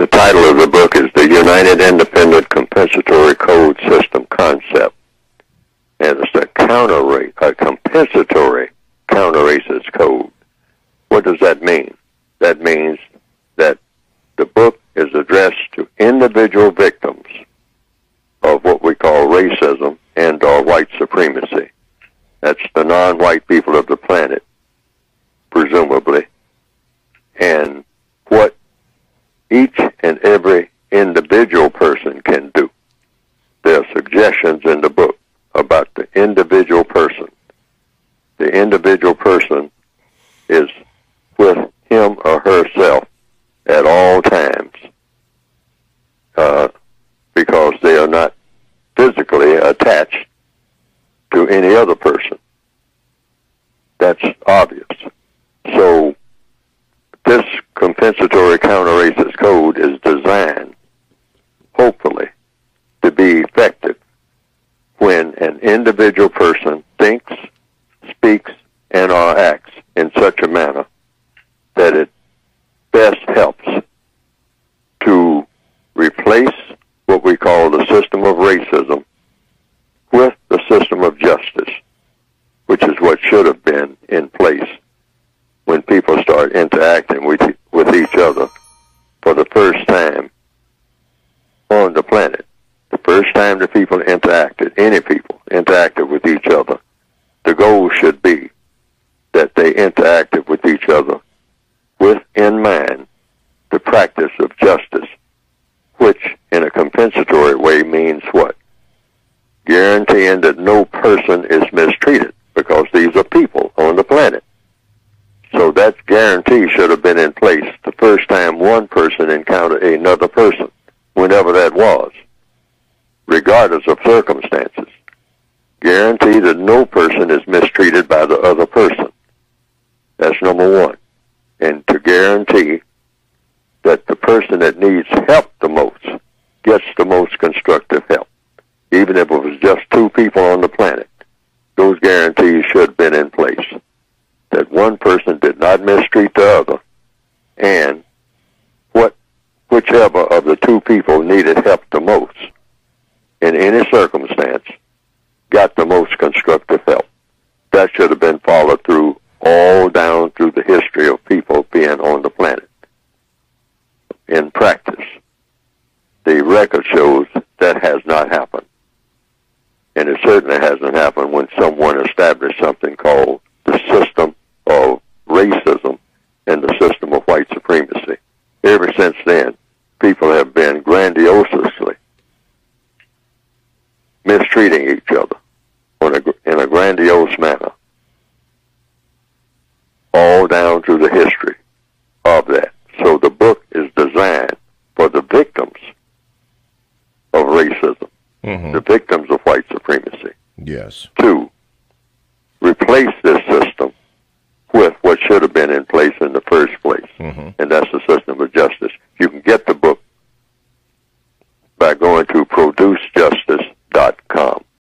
The title of the book is The United Independent Compensatory Code System Concept. And it's a compensatory counter-racist code. What does that mean? That means that the book is addressed to individual victims of what we call racism and or white supremacy. That's the non-white people of the planet, presumably. And what each and every individual person can do. There are suggestions in the book about the individual person. The individual person is with him or herself at all times because they are not physically attached to any other person. That's obvious. So this compensatory counter-racist code is designed, hopefully, to be effective when an individual person thinks, speaks, and or acts in such a manner that it best helps to replace what we call the system of racism with the system of justice, which is what should have been in place when people start interacting with each other for the first time on the planet. The first time the people interacted, any people interacted with each other, the goal should be that they interacted with each other with in mind the practice of justice, which in a compensatory way means what? Guaranteeing that no person is mistreated, because these are people on the planet. So that guarantee should have been in place the first time one person encountered another person, whenever that was, regardless of circumstances. Guarantee that no person is mistreated by the other person. That's number one. And to guarantee that the person that needs help the most gets the most constructive help. Even if it was just two people on the planet, those guarantees should have been in place. That one person did not mistreat the other, and whichever of the two people needed help the most, in any circumstance, got the most constructive help. That should have been followed through all down through the history of people being on the planet. In practice, the record shows that has not happened. And it certainly hasn't happened when someone established something called the system of racism and the system of white supremacy. Ever since then, people have been grandiosely mistreating each other in a grandiose manner, all down through the history of that. So the book is designed for the victims of racism, the victims of white supremacy. Yes. To replace this system with what should have been in place in the first place, and that's the system of justice.